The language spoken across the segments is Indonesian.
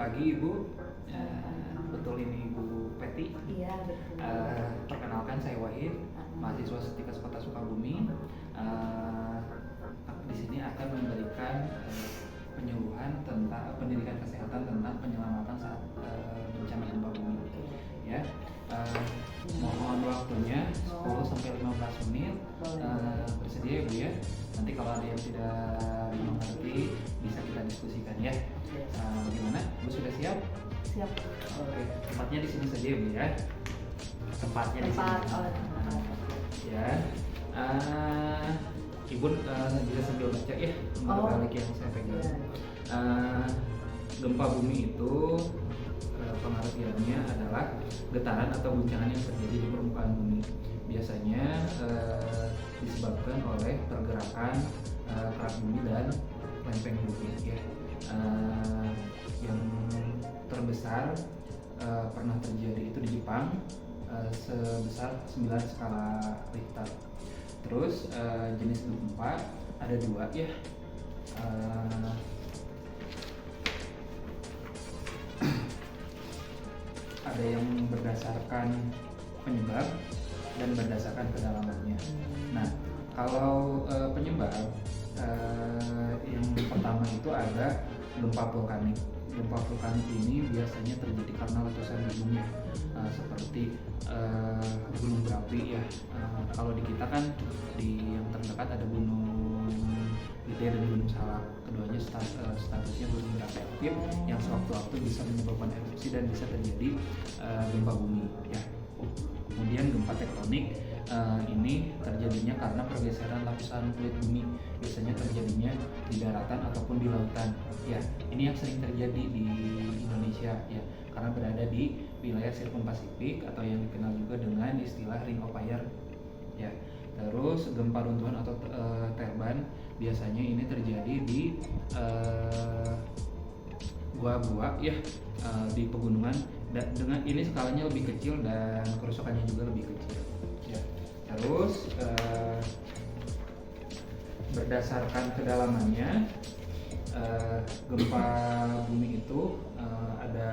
pagi Ibu. Betul ini Ibu Peti. Iya betul. Perkenalkan saya Wahid, mahasiswa Setikes Kota Sukabumi. Di sini akan memberikan penyuluhan tentang pendidikan kesehatan tentang penyelamatan saat bencana gempa bumi. Ya, mohon waktunya 10 sampai 15 menit. Bersedia ya Bu ya. Nanti kalau ada yang tidak mengerti bisa kita diskusikan ya. Bagaimana? Bu sudah siap? Siap. Oke, tempatnya di sini saja ya Bu ya. Tempatnya di sini. Ya. Ibu bisa sambil baca ya balik yang saya pegang. Gempa bumi itu pengertiannya adalah getaran atau guncangan yang terjadi di permukaan bumi. Biasanya disebabkan oleh pergerakan kerak bumi dan lempeng bumi ya. Yang terbesar pernah terjadi itu di Jepang sebesar 9 skala Richter. Terus jenis gempa ada 2 ya. Ada yang berdasarkan penyebab dan berdasarkan kedalamannya. Nah, kalau penyebab yang pertama itu ada gempa vulkanik. Gempa vulkanik ini biasanya terjadi karena letusan gunung ya, seperti gunung berapi ya. Kalau di kita kan di yang terdekat ada gunung Gede dan gunung Salak. Keduanya statusnya gunung berapi aktif yang sewaktu-waktu bisa menyebabkan erupsi dan bisa terjadi gempa bumi ya. Kemudian gempa tektonik ini terjadinya karena pergeseran lapisan kulit bumi, biasanya terjadinya di daratan ataupun di lautan ya. Ini yang sering terjadi di Indonesia ya, karena berada di wilayah sirkum Pasifik atau yang dikenal juga dengan istilah Ring of Fire ya. Terus gempa runtuhan atau terban biasanya ini terjadi di gua-gua ya, di pegunungan, dan dengan ini skalanya lebih kecil dan kerusakannya juga lebih kecil ya. Terus berdasarkan kedalamannya, gempa bumi itu ada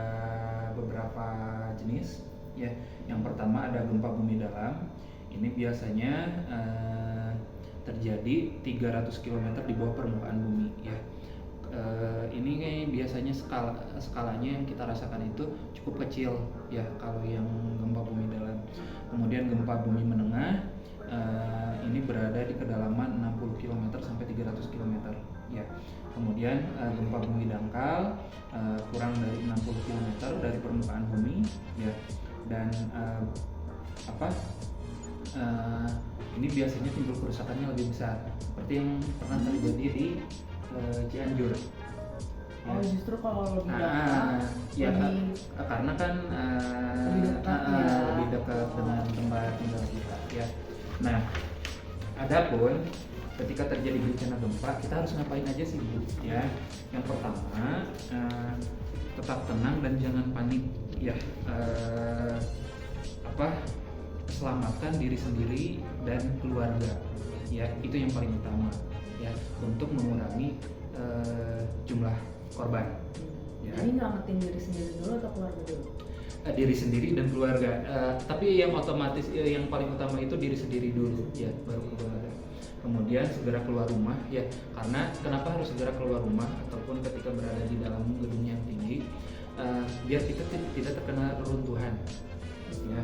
beberapa jenis ya. Yang pertama ada gempa bumi dalam. Ini biasanya terjadi 300 km di bawah permukaan bumi ya. Ini biasanya skalanya yang kita rasakan itu cukup kecil ya kalau yang gempa bumi dalam. Kemudian gempa bumi menengah ini berada di kedalaman 60 km sampai 300 km ya. Kemudian gempa bumi dangkal kurang dari 60 km dari permukaan bumi ya. Dan ini biasanya timbul kerusakannya lebih besar, seperti yang pernah terjadi di Cianjur. Oh, justru kalau lebih dekat, ya karena kan lebih dekat dengan tempat tinggal kita ya. Nah, adapun ketika terjadi bencana gempa, kita harus ngapain aja sih Bu ya? Yang pertama, tetap tenang dan jangan panik ya. Selamatkan diri sendiri dan keluarga ya, itu yang paling utama ya, untuk mengurangi jumlah korban ya. Jadi nyelamatin diri sendiri dulu atau keluarga dulu? Diri sendiri dan keluarga, tapi yang otomatis yang paling utama itu diri sendiri dulu ya, baru keluarga. Kemudian segera keluar rumah ya, karena kenapa harus segera keluar rumah ataupun ketika berada di dalam gedung yang tinggi, biar kita tidak terkena reruntuhan ya.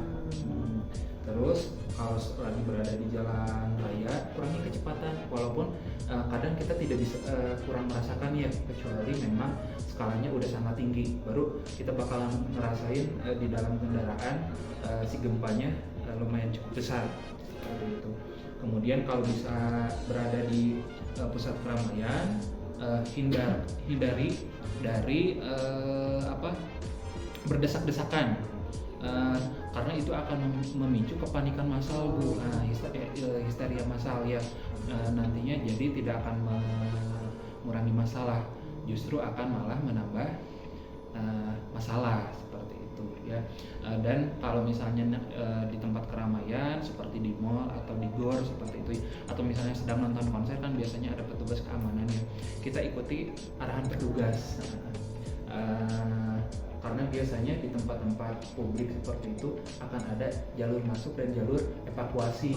Terus kalau lagi berada di jalan raya, kurangi kecepatan, walaupun kadang kita tidak bisa kurang merasakan ya, kecuali memang skalanya udah sangat tinggi, baru kita bakalan ngerasain di dalam kendaraan si gempanya lumayan cukup besar seperti itu. Kemudian kalau bisa berada di pusat keramaian, hindari dari berdesak-desakan, karena itu akan memicu kepanikan massal Bu. Histeria massal ya, nantinya jadi tidak akan mengurangi masalah, justru akan malah menambah masalah seperti itu ya. Dan kalau misalnya di tempat keramaian seperti di mall atau di gor seperti itu, atau misalnya sedang nonton konser kan biasanya ada petugas keamanan ya, kita ikuti arahan petugas. biasanya di tempat-tempat publik seperti itu akan ada jalur masuk dan jalur evakuasi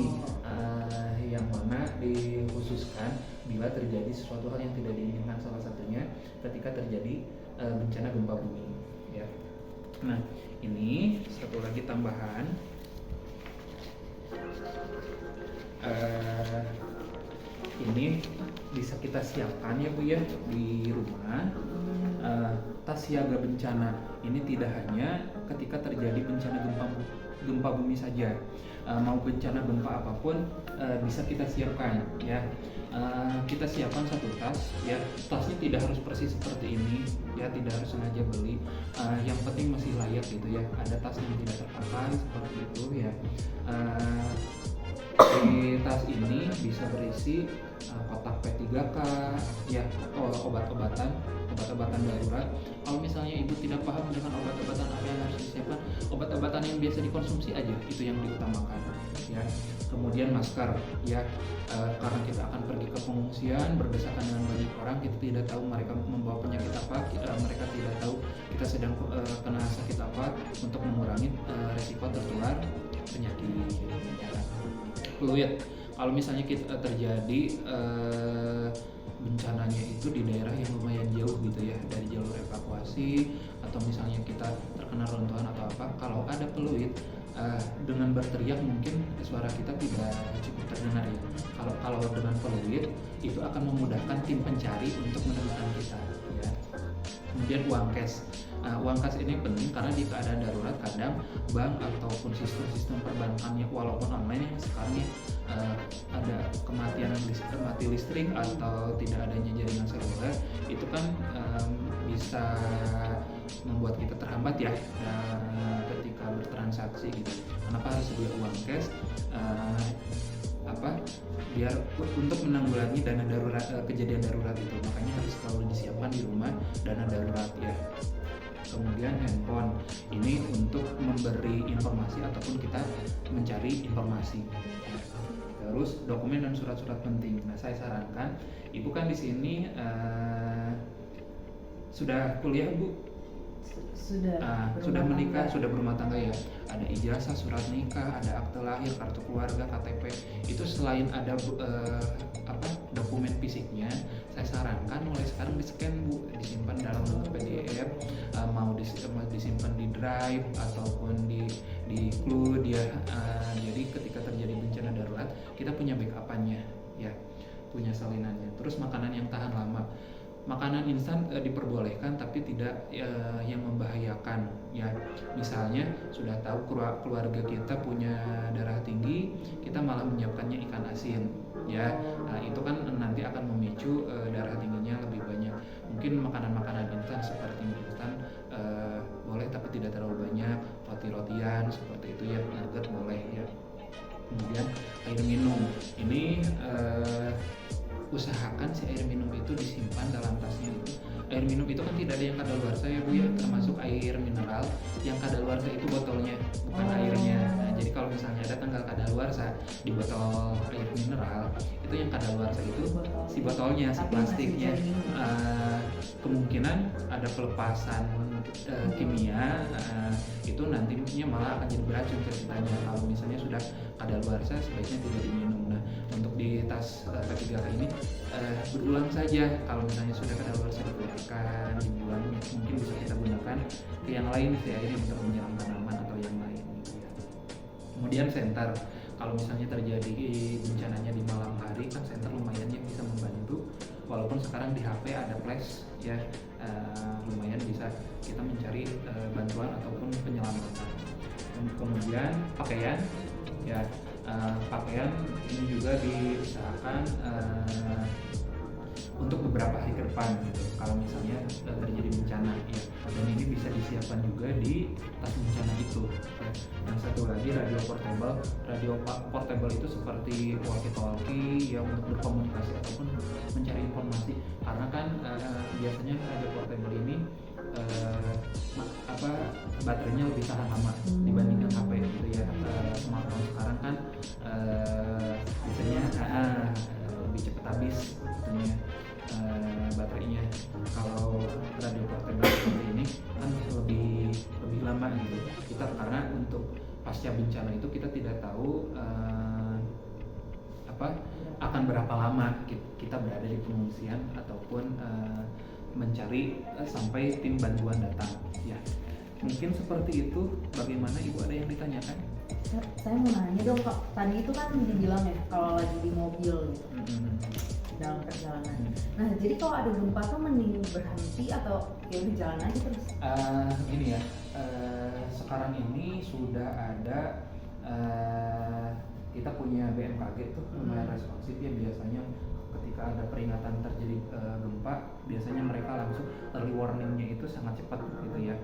yang mana dikhususkan bila terjadi sesuatu hal yang tidak diinginkan, salah satunya ketika terjadi bencana gempa bumi ya. Nah, ini satu lagi tambahan, ini bisa kita siapkan ya Bu ya di rumah. Tas siaga bencana ini tidak hanya ketika terjadi bencana gempa bumi saja, mau bencana gempa apapun bisa kita siapkan ya. Kita siapkan satu tas ya, tasnya tidak harus persis seperti ini ya, tidak harus sengaja beli, yang penting masih layak gitu ya, ada tas yang tidak terpakai seperti itu ya. Di tas ini bisa berisi kotak P3K ya, obat-obatan darurat. Kalau misalnya ibu tidak paham dengan obat-obatan apa yang harus disiapkan, obat-obatan yang biasa dikonsumsi aja itu yang diutamakan ya. Kemudian masker ya, karena kita akan pergi ke pengungsian berdesakan dengan banyak orang, kita tidak tahu mereka membawa penyakit apa, mereka tidak tahu kita sedang kena sakit apa, untuk mengurangi resiko tertular penyakit ya. Fluid, kalau misalnya kita terjadi bencananya itu di daerah yang lumayan jauh gitu ya dari jalur evakuasi, atau misalnya kita terkena runtuhan atau apa, kalau ada peluit dengan berteriak mungkin suara kita tidak cukup terdengar ya. Kalau dengan peluit itu akan memudahkan tim pencari untuk menemukan kita ya. Kemudian uang cash. Uang kas ini penting karena di keadaan darurat kadang bank ataupun sistem perbankannya walaupun online yang sekarang ya ada mati listrik atau tidak adanya jaringan seluler, itu kan bisa membuat kita terhambat ya ketika bertransaksi gitu. Kenapa harus sedia uang cash? Biar untuk menanggulangi dana darurat, kejadian darurat itu, makanya harus selalu disiapkan di rumah dana darurat ya. Kemudian handphone ini untuk memberi informasi ataupun kita mencari informasi. Terus dokumen dan surat-surat penting. Nah, saya sarankan ibu kan di sini sudah kuliah Bu? Sudah menikah, sudah berumah tangga ya. Ada ijazah, surat nikah, ada akte lahir, kartu keluarga, KTP. Itu selain ada dokumen fisiknya, saya sarankan mulai sekarang di-scan Bu, disimpan dalam bentuk PDF, mau disimpan di drive ataupun di cloud ya. Jadi ketika terjadi bencana darurat, kita punya backup-annya ya, punya salinannya. Terus makanan yang tahan lama. Makanan instan diperbolehkan tapi tidak yang membahayakan ya. Misalnya sudah tahu keluarga kita punya darah tinggi, kita malah menyiapkannya ikan asin ya. Itu kan nanti akan memicu darah tingginya lebih banyak. Mungkin makanan-makanan instan seperti mie instan boleh tapi tidak terlalu banyak. Roti-rotian seperti itu ya, nugget boleh ya. Kemudian air minum ini usahakan si air minum itu disimpan dalam tasnya itu. Air minum itu kan tidak ada yang kadaluarsa ya Bu ya, termasuk air mineral. Yang kadaluarsa itu botolnya, bukan airnya. Nah, jadi kalau misalnya ada tanggal kadaluarsa di botol air mineral, itu yang kadaluarsa itu si botolnya, si plastiknya. Kemungkinan ada pelepasan kimia, itu nantinya malah akan jadi beracun ceritanya. Kalau misalnya sudah kadaluarsa sebaiknya tidak diminum. Nah, untuk di tas P3K ini berulang saja. Kalau misalnya sudah kadaluarsa dikeluarkan, dibuang, mungkin bisa kita gunakan ke yang lain ya, ini untuk menyiram tanaman atau yang lain gitu ya. Kemudian senter, kalau misalnya terjadi bencananya di malam hari kan senter lumayan yang bisa membantu. Walaupun sekarang di HP ada flash ya, lumayan bisa kita mencari bantuan ataupun penyelamatan. Kemudian pakaian ya, pakaian ini juga diusahakan untuk beberapa hari ke depan gitu. Kalau misalnya terjadi bencana ya, dan ini bisa disiapkan juga di tas bencana itu. Yang satu lagi radio portable. Radio portable itu seperti walkie-talkie ya, untuk berkomunikasi ataupun mencari informasi. Karena kan biasanya radio portable ini baterainya lebih tahan lama dibandingkan HP gitu ya. Smartphone sekarang kan biasanya lebih cepat habis tentunya baterainya. Kalau radio portable seperti ini kan lebih pasca bencana itu kita tidak tahu akan berapa lama kita berada di pengungsian ataupun mencari sampai tim bantuan datang ya. Mungkin seperti itu. Bagaimana Ibu, ada yang ditanyakan? Saya mau nanya dong Kak, tadi itu kan dibilang ya kalau lagi di mobil gitu dalam perjalanan. Nah jadi kalau ada gempa tuh mending berhenti atau ya udah jalan aja terus? Gini ya, sekarang ini sudah ada kita punya BMKG tuh lumayan responsif ya. Biasanya ketika ada peringatan terjadi gempa, biasanya mereka langsung early warningnya itu sangat cepat gitu ya.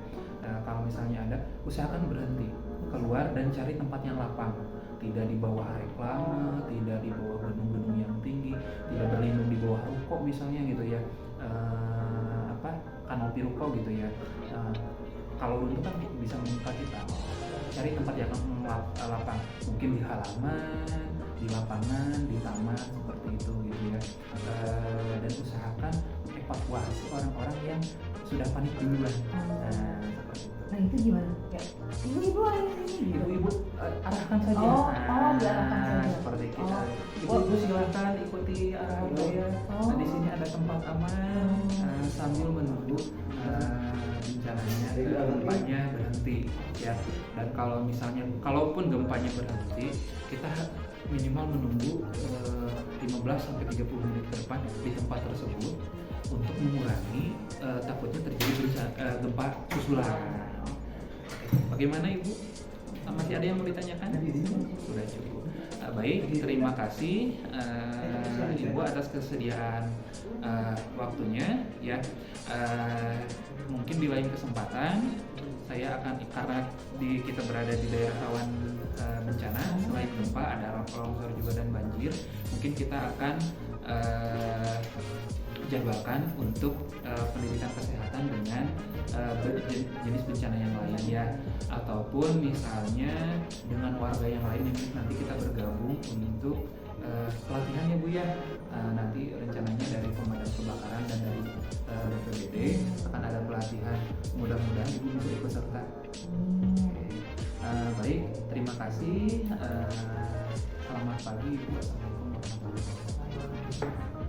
Kalau misalnya ada, usahakan berhenti, keluar dan cari tempat yang lapang, tidak di bawah reklame, tidak di bawah gedung-gedung yang tinggi, tidak berlindung di bawah ruko misalnya gitu ya, kanopi ruko gitu ya. Kalau runtuh kan bisa menimpa kita. Cari tempat yang lapang, mungkin di halaman, di lapangan, di taman seperti itu gitu ya. Dan usahakan evakuasi orang-orang yang sudah panik duluan. Seperti itu. Nah itu gimana? Kayak ibu-ibu ayo sini. Ibu-ibu arahkan saja. Diarahkan saja. Seperti kita. Ibu-ibu silakan ikuti arahan saya. Nah, di sini ada tempat aman sambil menunggu bencananya, gempanya berhenti ya. Dan kalau misalnya, kalaupun gempanya berhenti, kita minimal menunggu 15-30 menit ke depan di tempat tersebut untuk mengurangi takutnya terjadi gempa susulan. Bagaimana Ibu? Masih ada yang mau ditanyakan? Sudah cukup. Baik, terima kasih Ibu atas kesediaan waktunya ya. Mungkin di lain kesempatan saya akan, karena kita berada di daerah rawan bencana, selain gempa ada longsor juga dan banjir, mungkin kita akan jadwalkan untuk pendidikan kesehatan dengan jenis bencana yang lain ya, ataupun misalnya dengan warga yang lain yang nanti kita bergabung untuk pelatihan ya Bu ya. Nanti rencananya dari pemadam kebakaran dan dari BPBD akan ada pelatihan, mudah-mudahan Ibu bisa ikut serta. Baik, terima kasih. Selamat pagi Ibu. Assalamualaikum warahmatullahi wabarakatuh.